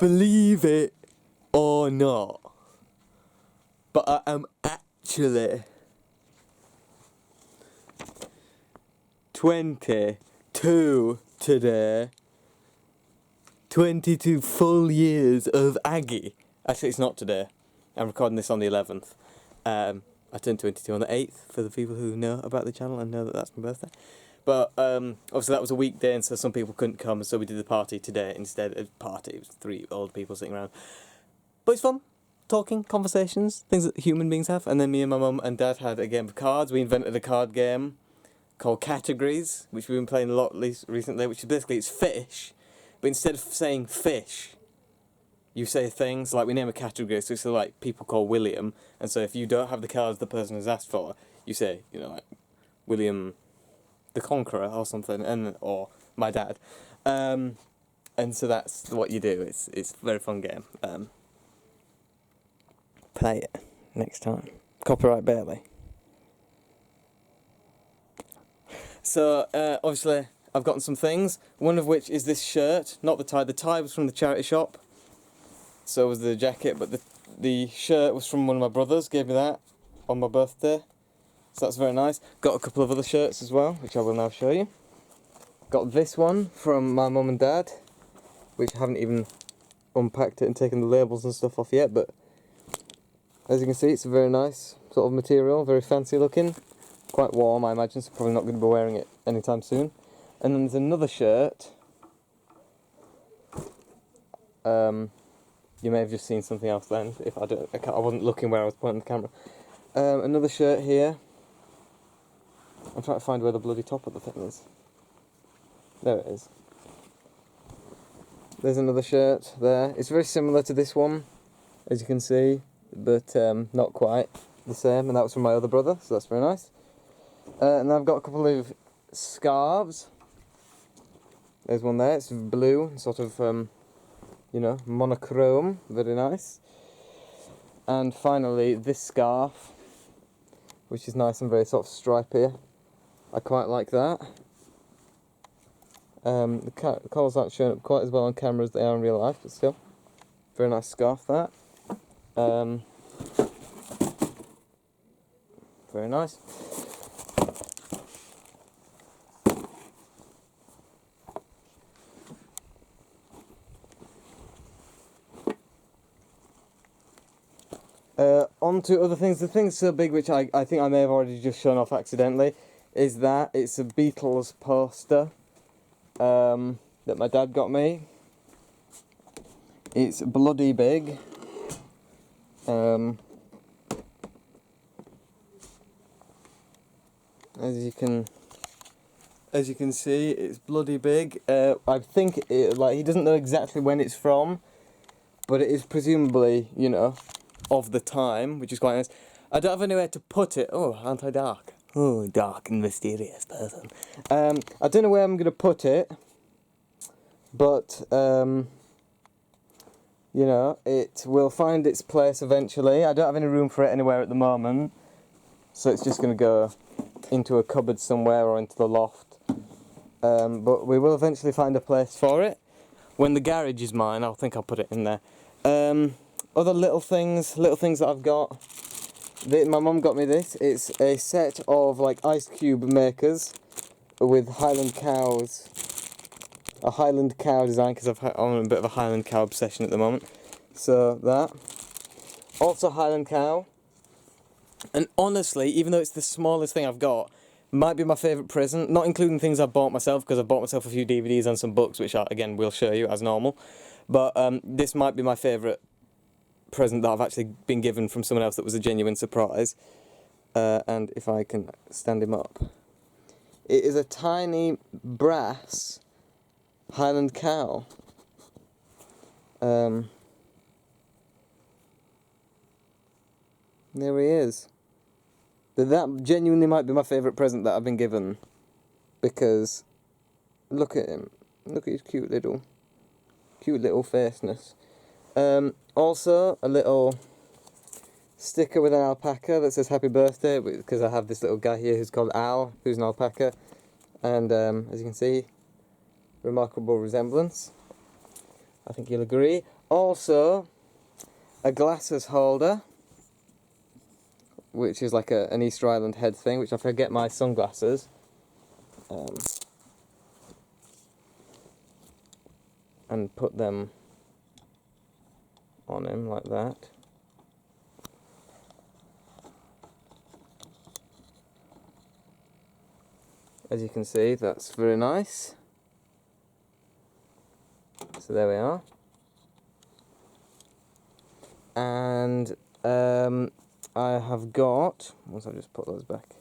Believe it or not, but I am actually 22 today. 22 full years of Aggie. Actually, it's not today. I'm recording this on the 11th. I turned 22 on the 8th, for the people who know about the channel and know that that's my birthday. But obviously that was a weekday, and so some people couldn't come, so we did the party today instead of party. It was 3 old people sitting around. But it's fun. Talking, conversations, things that human beings have. And then me and my mum and dad had a game of cards. We invented a card game called Categories, which we've been playing a lot recently, which is basically, it's fish. But instead of saying fish, you say things, like we name a category, so it's like people call William, and so if you don't have the cards the person has asked for, you say, you know, like, William the Conqueror or something, and or my dad. And so that's what you do. It's a very fun game. Play it next time. Copyright barely. So, obviously, I've gotten some things, one of which is this shirt, not the tie. The tie was from the charity shop, so was the jacket, but the shirt was from one of my brothers, gave me that on my birthday, so that's very nice. Got a couple of other shirts as well, which I will now show you. Got this one from my mum and dad, which I haven't even unpacked it and taken the labels and stuff off yet, but as you can see, it's a very nice sort of material, very fancy looking, quite warm I imagine, so probably not going to be wearing it anytime soon. And then there's another shirt. You may have just seen something else then. If I wasn't looking where I was pointing the camera. Another shirt here. I'm trying to find where the bloody top of the thing is. There it is. There's another shirt there. It's very similar to this one, as you can see, but not quite the same. And that was from my other brother, so that's very nice. And I've got a couple of scarves. There's one there, it's blue, sort of, you know, monochrome, very nice. And finally, this scarf, which is nice and very sort of stripy. I quite like that. The colours aren't showing up quite as well on camera as they are in real life, but still, very nice scarf that. Very nice. On to other things. The thing's so big, which I think I may have already just shown off accidentally, is that it's a Beatles poster that my dad got me. It's bloody big. As you can see, it's bloody big. I think like he doesn't know exactly when it's from, but it is presumably, you know, of the time, which is quite nice. I don't have anywhere to put it. Oh, aren't I dark? Oh, dark and mysterious person. I don't know where I'm going to put it, but, you know, it will find its place eventually. I don't have any room for it anywhere at the moment, so it's just going to go into a cupboard somewhere or into the loft. But we will eventually find a place for it. When the garage is mine, I think I'll put it in there. Other little things that I've got. My mum got me this. It's a set of like ice cube makers with Highland cows. A Highland cow design, because I'm on a bit of a Highland cow obsession at the moment. So that. Also Highland cow. And honestly, even though it's the smallest thing I've got, might be my favourite present. Not including things I've bought myself, because I've bought myself a few DVDs and some books, which I, again, will show you as normal. But this might be my favourite present that I've actually been given from someone else that was a genuine surprise. And if I can stand him up. It is a tiny brass Highland cow. There he is. But that genuinely might be my favourite present that I've been given. Because, look at him. Look at his cute little faceness. Also, a little sticker with an alpaca that says happy birthday, because I have this little guy here who's called Al, who's an alpaca, and as you can see, remarkable resemblance. I think you'll agree. Also, a glasses holder, which is like an Easter Island head thing, which I forget my sunglasses. And put them on him like that. As you can see, that's very nice. So there we are. And I have got, once I just put those back,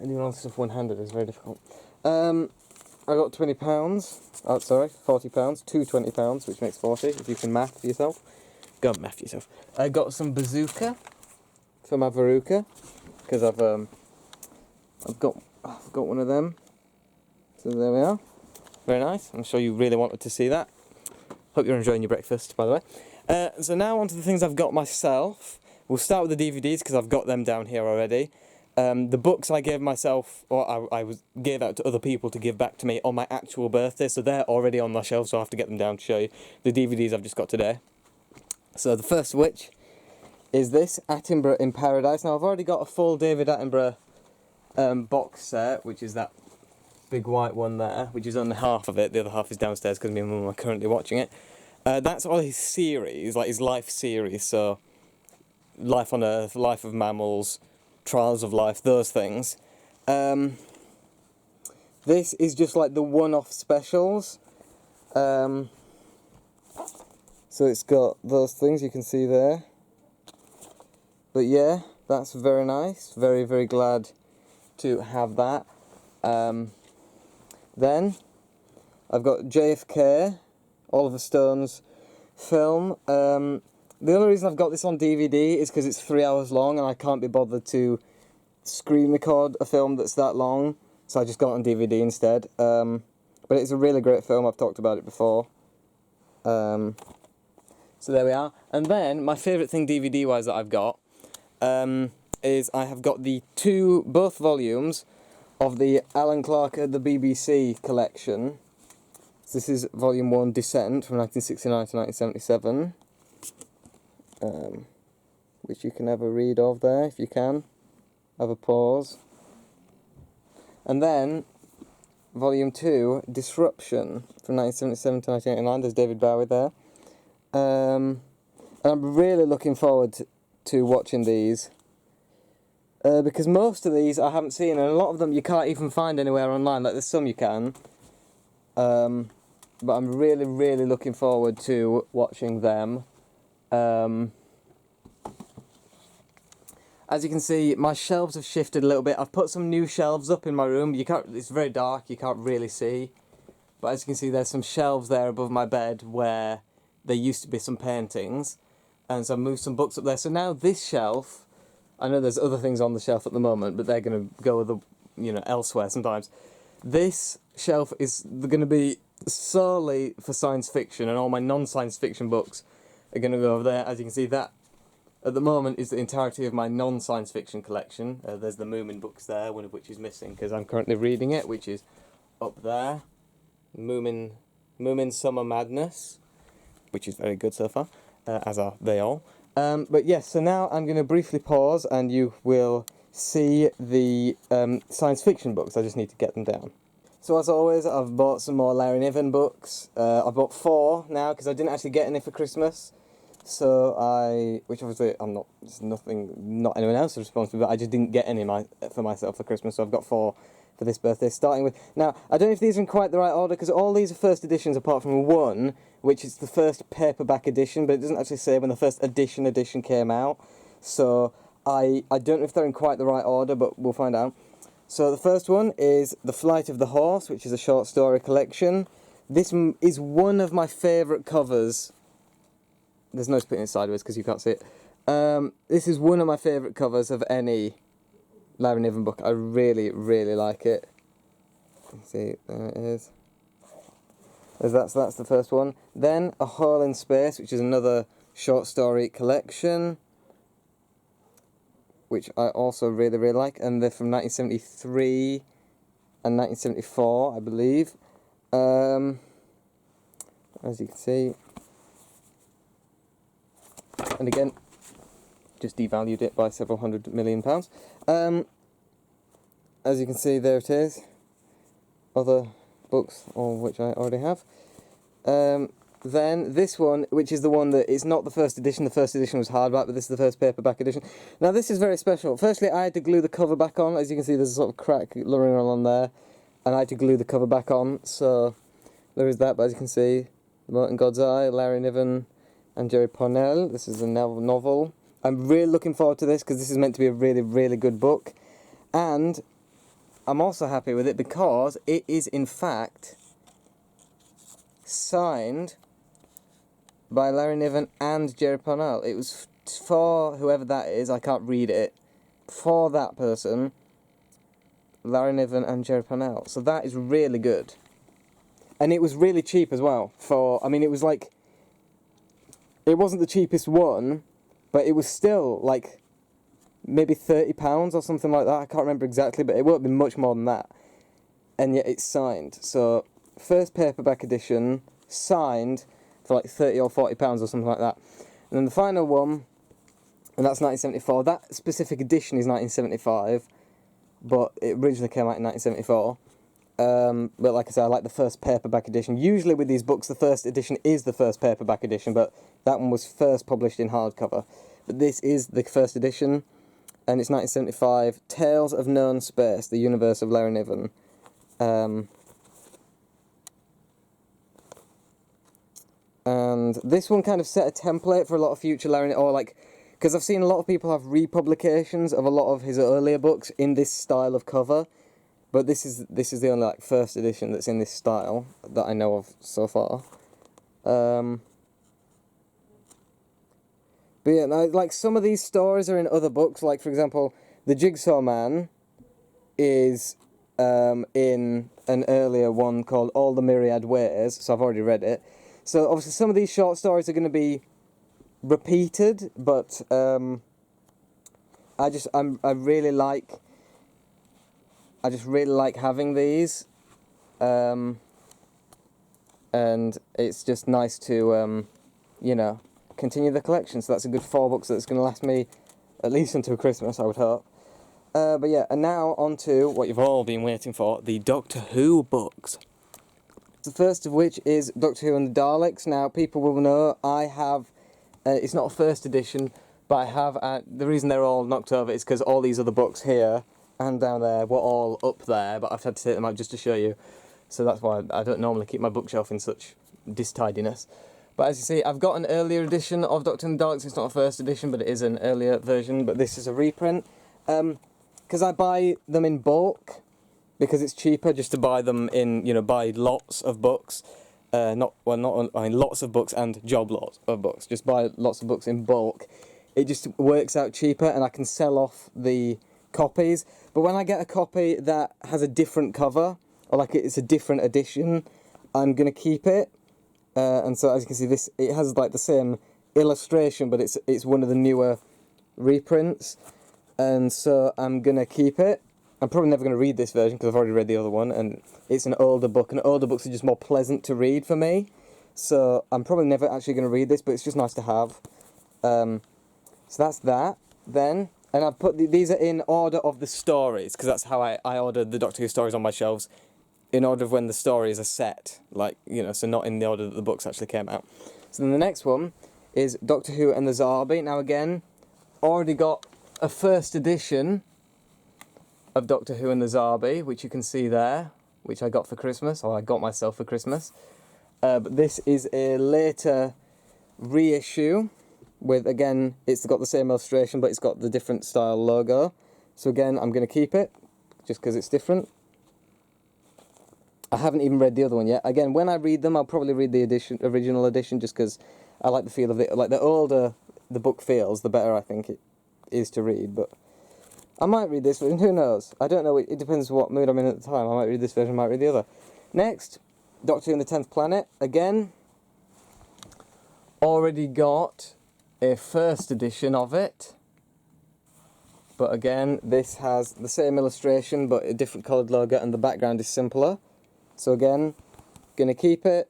doing all this stuff one-handed is very difficult. I got £20, oh sorry, £40, two £20, which makes 40, if you can math for yourself. Go and math yourself. I got some bazooka for my veruca, because I've got one of them. So there we are. Very nice. I'm sure you really wanted to see that. Hope you're enjoying your breakfast, by the way. So now on to the things I've got myself. We'll start with the DVDs, because I've got them down here already. The books I gave myself, or I gave out to other people to give back to me on my actual birthday, so they're already on my shelf, so I have to get them down to show you. The DVDs I've just got today. So the first of which is this, Attenborough in Paradise. Now I've already got a full David Attenborough box set, which is that big white one there, which is only half of it. The other half is downstairs because me and Mum are currently watching it. That's all his series, like his life series, so Life on Earth, Life of Mammals, Trials of Life, those things. This is just like the one-off specials. So it's got those things you can see there. But yeah, that's very nice. Very, very glad to have that. Then I've got JFK, Oliver Stone's film. The only reason I've got this on DVD is because it's 3 hours long and I can't be bothered to screen record a film that's that long, so I just got it on DVD instead. But it's a really great film, I've talked about it before. So there we are. And then, my favourite thing DVD-wise that I've got is I have got both volumes of the Alan Clarke at the BBC collection. So this is Volume 1, Descent, from 1969 to 1977. Which you can have a read of there, if you can. Have a pause. And then, Volume 2, Disruption, from 1977 to 1989, there's David Bowie there. And I'm really looking forward to watching these. Because most of these I haven't seen, and a lot of them you can't even find anywhere online, like there's some you can. But I'm really, really looking forward to watching them. As you can see, my shelves have shifted a little bit. I've put some new shelves up in my room. It's very dark, you can't really see. But as you can see, there's some shelves there above my bed where there used to be some paintings. And so I've moved some books up there. So now this shelf, I know there's other things on the shelf at the moment, but they're going to go elsewhere sometimes. This shelf is going to be solely for science fiction, and all my non-science fiction books are going to go over there. As you can see, that at the moment is the entirety of my non-science fiction collection. There's the Moomin books there, one of which is missing because I'm currently reading it, which is up there. Moomin Summer Madness, which is very good so far, as are they all. But yes, so now I'm going to briefly pause and you will see the science fiction books. I just need to get them down. So as always, I've bought some more Larry Niven books. I've bought 4 now because I didn't actually get any for Christmas. So which obviously not anyone else is responsible, but I just didn't get any for myself for Christmas, so I've got 4 for this birthday, starting with, now, I don't know if these are in quite the right order, because all these are first editions apart from one, which is the first paperback edition, but it doesn't actually say when the first edition came out, so I don't know if they're in quite the right order, but we'll find out. So the first one is The Flight of the Horse, which is a short story collection. This is one of my favourite covers. There's no spitting it sideways because you can't see it. This is one of my favourite covers of any Larry Niven book. I really, really like it. Let's see, there it is. That's the first one. Then A Hole in Space, which is another short story collection. which I also really, really like, and they're from 1973 and 1974, I believe. As you can see, and again, just devalued it by several £100 million. As you can see, there it is. Other books, all which I already have. Then this one, which is the one that it's not the first edition. The first edition was hardback, but this is the first paperback edition. Now this is very special. Firstly, I had to glue the cover back on. As you can see, there's a sort of crack running along there, and I had to glue the cover back on. So there is that. But as you can see, The Mote in God's Eye, Larry Niven and Jerry Pournelle. This is a novel. I'm really looking forward to this because this is meant to be a really, really good book, and I'm also happy with it because it is in fact signed by Larry Niven and Jerry Pournelle. It was for whoever that is, I can't read it, for that person, Larry Niven and Jerry Pournelle. So that is really good. And it was really cheap as well. I mean, it was like, it wasn't the cheapest one, but it was still like maybe £30 or something like that. I can't remember exactly, but it won't be much more than that. And yet it's signed. So first paperback edition, signed for like £30 or £40 or something like that. And then the final one, and that's 1974. That specific edition is 1975, but it originally came out in 1974. But like I said, I like the first paperback edition. Usually with these books, the first edition is the first paperback edition, but that one was first published in hardcover. But this is the first edition, and it's 1975. Tales of Known Space, the universe of Larry Niven. And this one kind of set a template for a lot of future Larry, or like, because I've seen a lot of people have republications of a lot of his earlier books in this style of cover, but this is the only like first edition that's in this style that I know of so far. But yeah, now, like some of these stories are in other books, like for example, The Jigsaw Man is in an earlier one called All the Myriad Ways, so I've already read it. So obviously some of these short stories are going to be repeated, but I really like having these, and it's just nice to you know, continue the collection. So that's a good 4 books that's going to last me at least until Christmas, I would hope. But yeah, and now on to what you've all been waiting for, the Doctor Who books. The first of which is Doctor Who and the Daleks. Now, people will know I have, it's not a first edition, but I have, the reason they're all knocked over is because all these other books here and down there were all up there, but I've had to take them out just to show you. So that's why I don't normally keep my bookshelf in such distidiness. But as you see, I've got an earlier edition of Doctor and the Daleks. It's not a first edition, but it is an earlier version, but this is a reprint. Because I buy them in bulk, because it's cheaper just to buy them in, you know, buy lots of books. Lots of books and job lots of books. Just buy lots of books in bulk. It just works out cheaper, and I can sell off the copies. But when I get a copy that has a different cover, or like it's a different edition, I'm going to keep it. And so as you can see, this, it has like the same illustration, but it's one of the newer reprints. And so I'm going to keep it. I'm probably never going to read this version because I've already read the other one, and it's an older book, and older books are just more pleasant to read for me. So I'm probably never actually going to read this, but it's just nice to have. So that's that. Then, and I've put these are in order of the stories, because that's how I ordered the Doctor Who stories on my shelves, in order of when the stories are set, like, you know, so not in the order that the books actually came out. So then the next one is Doctor Who and the Zarbi. Now again, already got a first edition of Doctor Who and the Zarbi, which you can see there, which I got for Christmas, or I got myself for Christmas. But this is a later reissue with, again, it's got the same illustration, but it's got the different style logo. So again, I'm going to keep it, just because it's different. I haven't even read the other one yet. Again, when I read them, I'll probably read the original edition, just because I like the feel of it. Like, the older the book feels, the better I think it is to read, but I might read this version, who knows? I don't know, it depends what mood I'm in at the time. I might read this version, I might read the other. Next, Doctor Who and the 10th Planet. Again, already got a first edition of it, But again, this has the same illustration but a different coloured logo, and the background is simpler. So again, gonna keep it.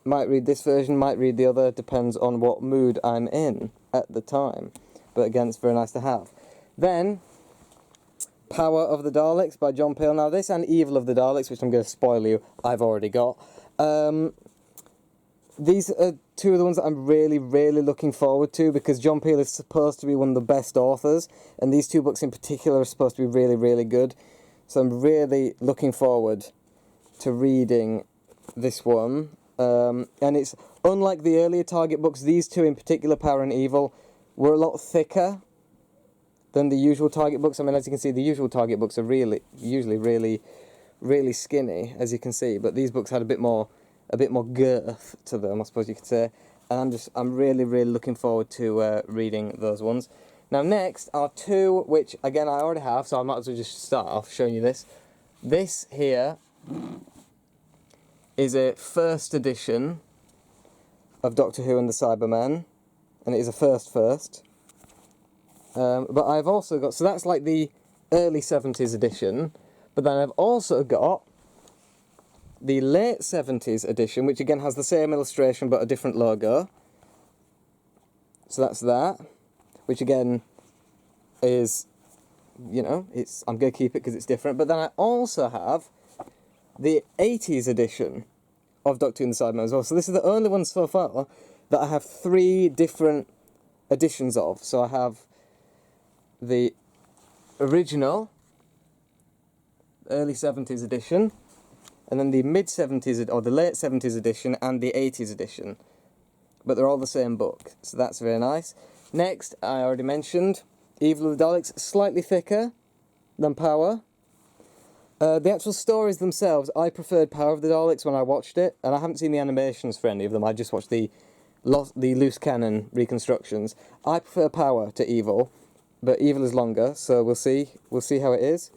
Might read this version, might read the other, depends on what mood I'm in at the time. But again, it's very nice to have. Then, Power of the Daleks by John Peel. Now this and Evil of the Daleks, which I'm going to spoil you, I've already got. These are two of the ones that I'm really, really looking forward to, because John Peel is supposed to be one of the best authors, and these two books in particular are supposed to be really, really good. So I'm really looking forward to reading this one. And it's unlike the earlier Target books, these two in particular, Power and Evil, were a lot thicker than the usual Target books. I mean, as you can see, the usual Target books are usually really skinny, as you can see, but these books had a bit more girth to them, I suppose you could say. And I'm really, really looking forward to reading those ones. Now next are two, which again I already have, so I might as well just start off showing you this. This here is a first edition of Doctor Who and the Cybermen, and it is a first. But I've also got, so that's like the early 70s edition, but then I've also got the late 70s edition, which again has the same illustration but a different logo. So that's that, which again is, you know, I'm going to keep it because it's different. But then I also have the 80s edition of Doctor Who and the Cybermen as well. So this is the only one so far that I have 3 different editions of. So I have the original early 70s edition, and then the mid-70s, or the late 70s edition, and the 80s edition. But they're all the same book, so that's very nice. Next, I already mentioned, Evil of the Daleks, slightly thicker than Power. The actual stories themselves, I preferred Power of the Daleks when I watched it, and I haven't seen the animations for any of them, I just watched the loose cannon reconstructions. I prefer Power to Evil, but Evil is longer, so we'll see how it is.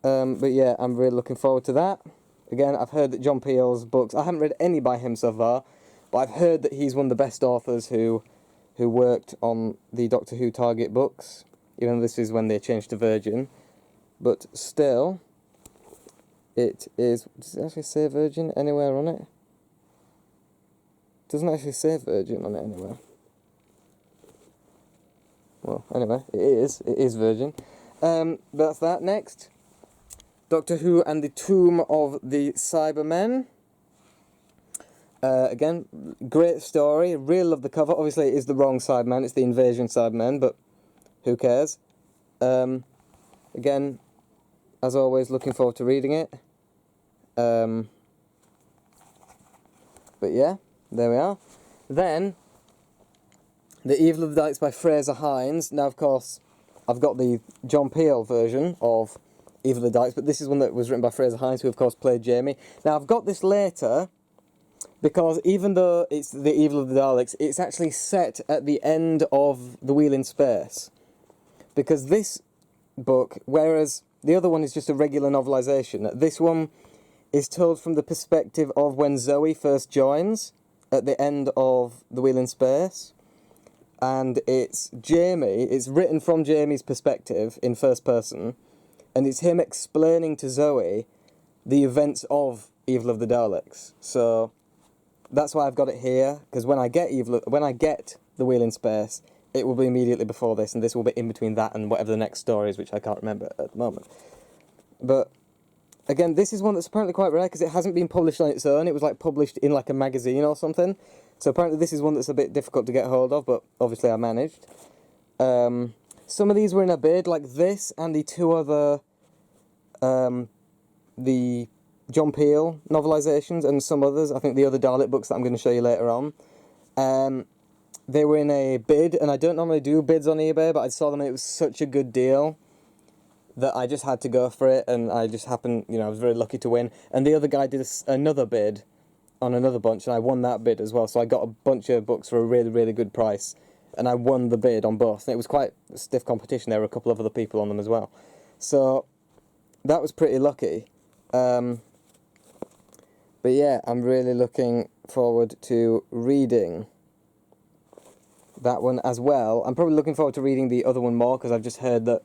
But yeah, I'm really looking forward to that. Again, I've heard that John Peel's books, I haven't read any by him so far, but I've heard that he's one of the best authors who worked on the Doctor Who Target books, even though this is when they changed to Virgin. But still, it is... Does it actually say Virgin anywhere on it? It doesn't actually say Virgin on it anywhere. Well, anyway, it is Virgin. But that's that. Next, Doctor Who and the Tomb of the Cybermen. Again, great story. Really love the cover. Obviously, it is the wrong Cybermen. It's the Invasion Cybermen, but who cares? Again, as always, looking forward to reading it. But yeah, there we are. Then, The Evil of the Daleks by Fraser Hines. Now, of course, I've got the John Peel version of Evil of the Daleks, but this is one that was written by Fraser Hines, who, of course, played Jamie. Now, I've got this later, because even though it's The Evil of the Daleks, it's actually set at the end of The Wheel in Space. Because this book, whereas the other one is just a regular novelisation, this one is told from the perspective of when Zoe first joins at the end of The Wheel in Space. And it's Jamie, it's written from Jamie's perspective in first person, and it's him explaining to Zoe the events of Evil of the Daleks. So that's why I've got it here, because when I get The Wheel in Space, it will be immediately before this, and this will be in between that and whatever the next story is, which I can't remember at the moment. But again, this is one that's apparently quite rare, because it hasn't been published on its own. It was like published in like a magazine or something. So apparently this is one that's a bit difficult to get hold of, but obviously I managed. Some of these were in a bid, like this and the 2 other, the John Peel novelisations and some others. I think the other Dalek books that I'm going to show you later on. They were in a bid, and I don't normally do bids on eBay, but I saw them and it was such a good deal that I just had to go for it, and I just happened, I was very lucky to win. And the other guy did another bid on another bunch, and I won that bid as well, so I got a bunch of books for a really, really good price, and I won the bid on both. And it was quite a stiff competition. There were a couple of other people on them as well. So that was pretty lucky. But yeah, I'm really looking forward to reading that one as well. I'm probably looking forward to reading the other one more, because I've just heard that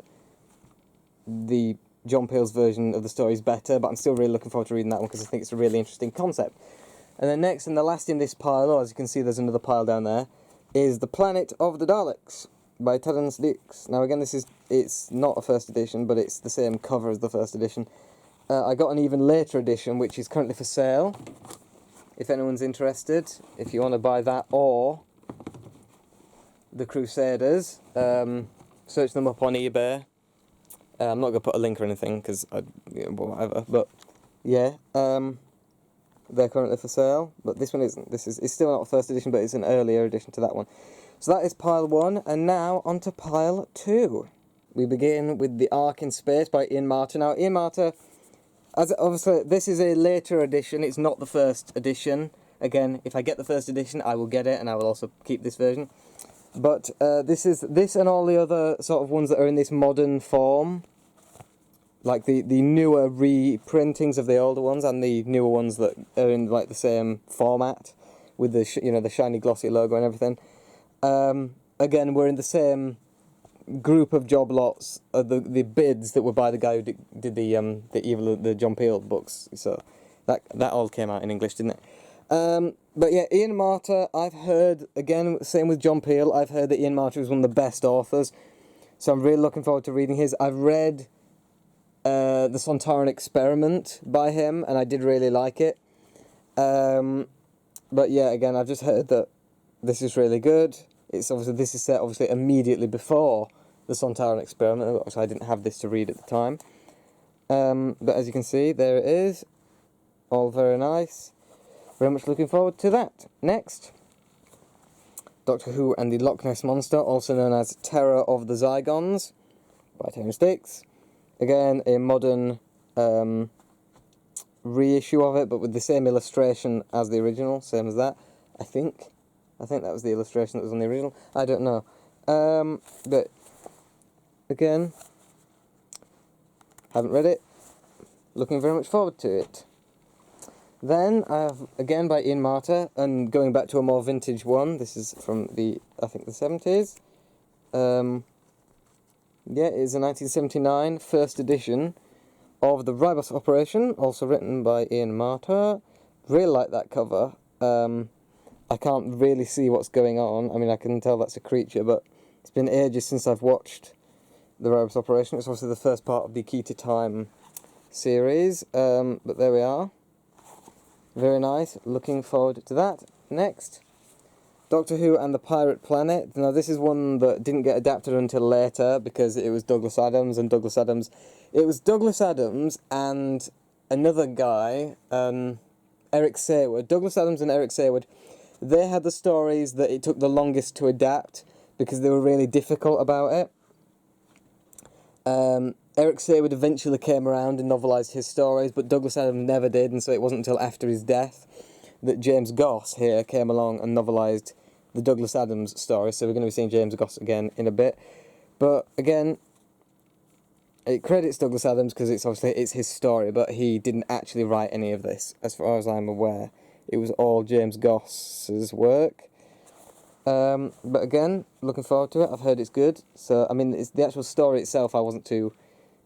the John Peel's version of the story is better, but I'm still really looking forward to reading that one because I think it's a really interesting concept. And then next, and the last in this pile, or as you can see there's another pile down there, is The Planet of the Daleks by Terence Dix. Now again, it's not a first edition, but it's the same cover as the first edition. I got an even later edition, which is currently for sale, if anyone's interested, if you want to buy that, or The Crusaders. Search them up on eBay. I'm not going to put a link or anything, because whatever, but yeah, they're currently for sale, but this one isn't. It's still not a first edition, but it's an earlier edition to that one. So that is pile 1, and now on to pile 2. We begin with The Ark in Space by Ian Marter. Now, Ian Marter, obviously, this is a later edition, it's not the first edition. Again, if I get the first edition, I will get it, and I will also keep this version. But this and all the other sort of ones that are in this modern form, like the newer reprintings of the older ones, and the newer ones that are in like the same format with the the shiny glossy logo and everything. Again, we're in the same group of job lots, the bids that were by the guy who did the John Peel books. So that all came out in English, didn't it? But yeah, Ian Marter, I've heard, again, same with John Peel, I've heard that Ian Marter is one of the best authors, so I'm really looking forward to reading his. I've read The Sontaran Experiment by him, and I did really like it. But yeah, again, I've just heard that this is really good. This is set obviously immediately before The Sontaran Experiment, so I didn't have this to read at the time. But as you can see, there it is, all very nice. Very much looking forward to that. Next, Doctor Who and the Loch Ness Monster, also known as Terror of the Zygons, by Terence Dix. Again, a modern reissue of it, but with the same illustration as the original, same as that, I think. I think that was the illustration that was on the original. I don't know. But, again, haven't read it. Looking very much forward to it. Then I have, again by Ian Marter, and going back to a more vintage one, this is from I think the 70s. Yeah, it is a 1979 first edition of The Ribos Operation, also written by Ian Marter. Really like that cover. I can't really see what's going on. I mean, I can tell that's a creature, but it's been ages since I've watched The Ribos Operation. It's obviously the first part of the Key to Time series, but there we are. Very nice, looking forward to that. Next, Doctor Who and the Pirate Planet. Now this is one that didn't get adapted until later because it was Douglas Adams, and it was Douglas Adams and another guy, Eric Saywood. Douglas Adams and Eric Saywood, they had the stories that it took the longest to adapt because they were really difficult about it. Eric Saywood eventually came around and novelised his stories, but Douglas Adams never did, and so it wasn't until after his death that James Goss here came along and novelised the Douglas Adams story, so we're going to be seeing James Goss again in a bit. But again, it credits Douglas Adams because it's his story, but he didn't actually write any of this, as far as I'm aware. It was all James Goss's work. But again, looking forward to it. I've heard it's good. So, I mean, it's the actual story itself I wasn't too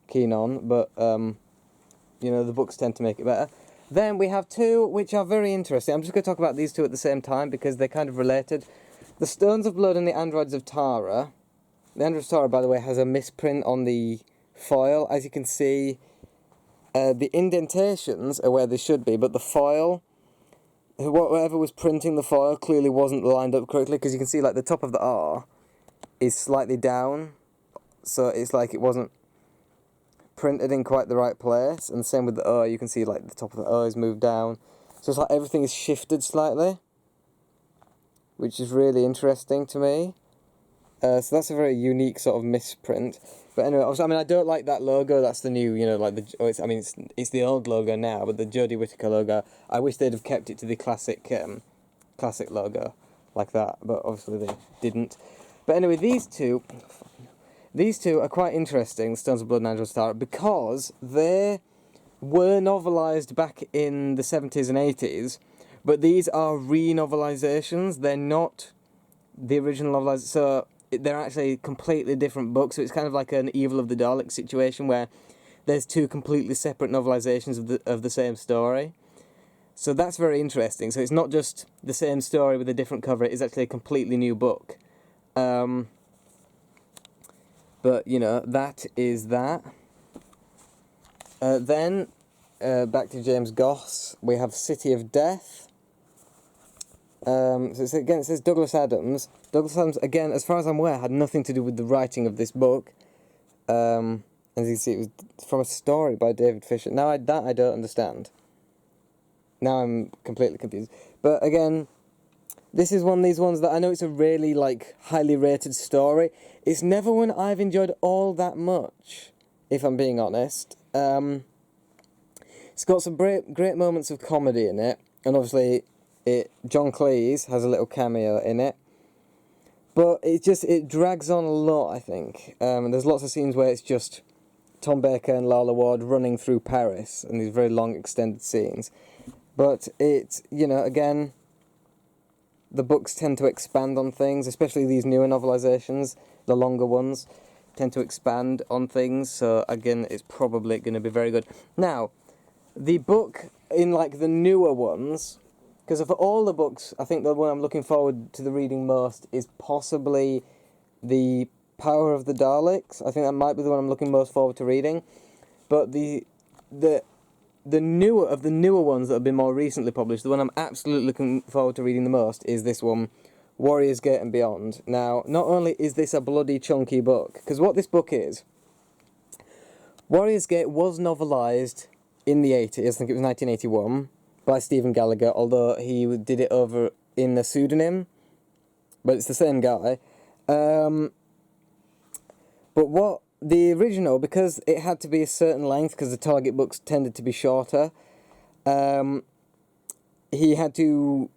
keen on, but, the books tend to make it better. Then we have two which are very interesting. I'm just going to talk about these two at the same time because they're kind of related. The Stones of Blood and the Androids of Tara. The Androids of Tara, by the way, has a misprint on the foil. As you can see, the indentations are where they should be, but the foil, whoever was printing the foil clearly wasn't lined up correctly, because you can see like the top of the R is slightly down, so it's like it wasn't printed in quite the right place, and same with the O, you can see like the top of the O is moved down, so it's like everything is shifted slightly, which is really interesting to me. So that's a very unique sort of misprint. But anyway, I mean, I don't like that logo. That's the new, it's the old logo now, but the Jodie Whittaker logo, I wish they'd have kept it to the classic logo like that, but obviously they didn't. But anyway, these two are quite interesting, the Stones of Blood and Androids of Tara, because they were novelised back in the 70s and 80s, but these are re-novelisations. They're not the original novelization. So they're actually completely different books. So it's kind of like an Evil of the Daleks situation where there's two completely separate novelizations of the same story. So that's very interesting. So it's not just the same story with a different cover. It is actually a completely new book. But you know, that is that. Then back to James Goss. We have City of Death. So it's, again, it says Douglas Adams. Douglas Adams, again, as far as I'm aware, had nothing to do with the writing of this book. As you can see, it was from a story by David Fisher. Now, that I don't understand. Now I'm completely confused. But again, this is one of these ones that I know it's a really, like, highly rated story. It's never one I've enjoyed all that much, if I'm being honest. It's got some great moments of comedy in it, and obviously John Cleese has a little cameo in it. But it drags on a lot, I think. There's lots of scenes where it's just Tom Baker and Lala Ward running through Paris, and these very long extended scenes. But it's, you know, again, the books tend to expand on things, especially these newer novelizations, the longer ones, tend to expand on things, so again, it's probably going to be very good. Now, the book in, like, the newer ones, because of all the books, I think the one I'm looking forward to the reading most is possibly The Power of the Daleks. I think that might be the one I'm looking most forward to reading. But the newer ones that have been more recently published, the one I'm absolutely looking forward to reading the most is this one, Warrior's Gate and Beyond. Now, not only is this a bloody chunky book, because what this book is, Warrior's Gate was novelised in the 80s, I think it was 1981, by Stephen Gallagher, although he did it over in a pseudonym, but it's the same guy. But what the original, because it had to be a certain length, because the target books tended to be shorter, he had to,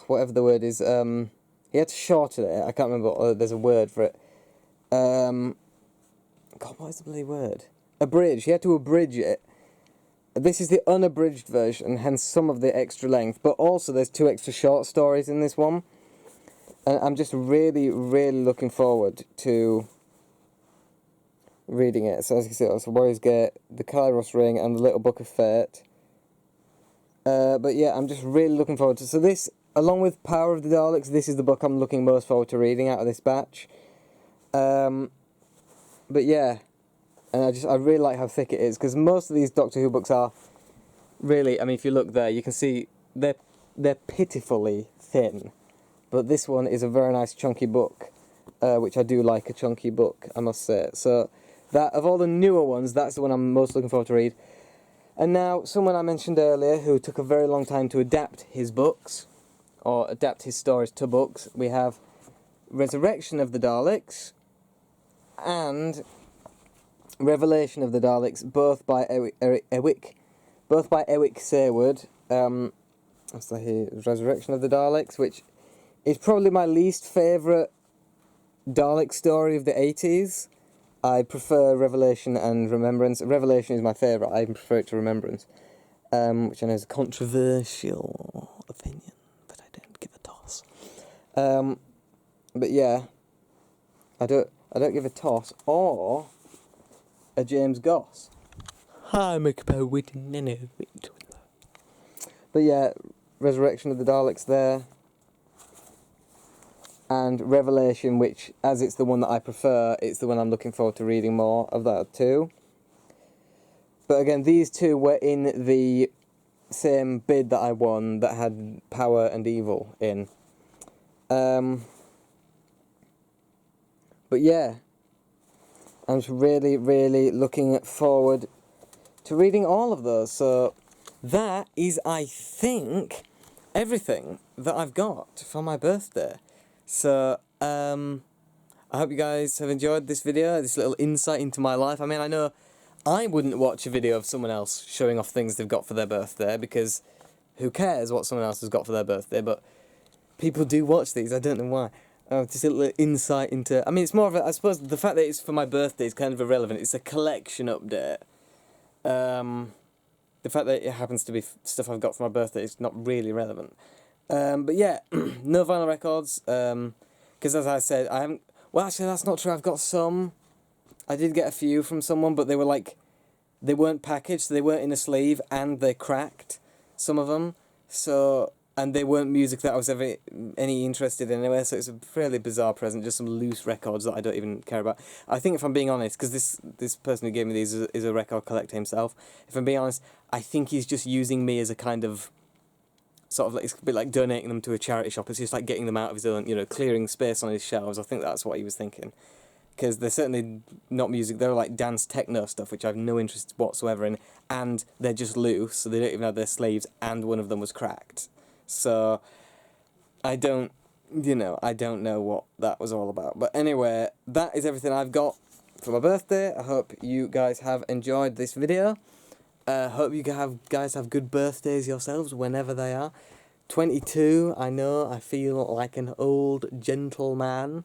whatever the word is, he had to shorten it. I can't remember, there's a word for it. God, what is the bloody word? Abridge. He had to abridge it. This is the unabridged version, hence some of the extra length, but also there's 2 extra short stories in this one. And I'm just really, really looking forward to reading it. So as you can see, it's Warrior's Gate, The Kairos Ring, and The Little Book of Fate. But yeah, I'm just really looking forward to... So this, along with Power of the Daleks, this is the book I'm looking most forward to reading out of this batch. But yeah, and I really like how thick it is, because most of these Doctor Who books are really... I mean, if you look there, you can see they're pitifully thin. But this one is a very nice chunky book, which I do like a chunky book, I must say. So, that of all the newer ones, that's the one I'm most looking forward to read. And now, someone I mentioned earlier who took a very long time to adapt his books, or adapt his stories to books, we have Resurrection of the Daleks and Revelation of the Daleks, both by Ewick Sayward. What's that here? Resurrection of the Daleks, which is probably my least favourite Dalek story of the 80s. I prefer Revelation and Remembrance. Revelation is my favourite. I prefer it to Remembrance, which I know is a controversial opinion, but I don't give a toss. But yeah, I don't give a toss or a James Goss. I'm a poet. But yeah, Resurrection of the Daleks there. And Revelation, which, as it's the one that I prefer, it's the one I'm looking forward to reading more of that too. But again, these two were in the same bid that I won that had Power and Evil in. But yeah, I'm just really, really looking forward to reading all of those. So that is, I think, everything that I've got for my birthday. So, I hope you guys have enjoyed this video, this little insight into my life. I mean, I know I wouldn't watch a video of someone else showing off things they've got for their birthday, because who cares what someone else has got for their birthday, but people do watch these, I don't know why. Just a little insight into... I mean, it's more of a... I suppose the fact that it's for my birthday is kind of irrelevant. It's a collection update. The fact that it happens to be stuff I've got for my birthday is not really relevant. But yeah, no vinyl records, because as I said, I haven't... Well, actually, that's not true. I've got some. I did get a few from someone, but they were like... They weren't packaged, so they weren't in a sleeve, and they cracked, some of them. So... And they weren't music that I was ever any interested in anyway, so it's a fairly bizarre present, just some loose records that I don't even care about. I think if I'm being honest, because this person who gave me these is a record collector himself, if I'm being honest, I think he's just using me as a kind of, sort of like, it's a bit like donating them to a charity shop. It's just like getting them out of his own, you know, clearing space on his shelves. I think that's what he was thinking. Because they're certainly not music, they're like dance techno stuff, which I have no interest whatsoever in, and they're just loose, so they don't even have their sleeves, and one of them was cracked. So, I don't know what that was all about. But anyway, that is everything I've got for my birthday. I hope you guys have enjoyed this video. Hope you guys have good birthdays yourselves, whenever they are. 22, I know, I feel like an old gentleman.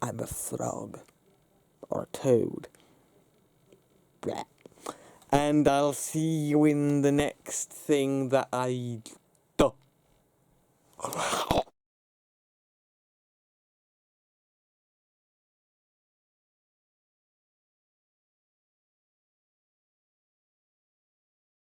I'm a frog. Or a toad. And I'll see you in the next thing that I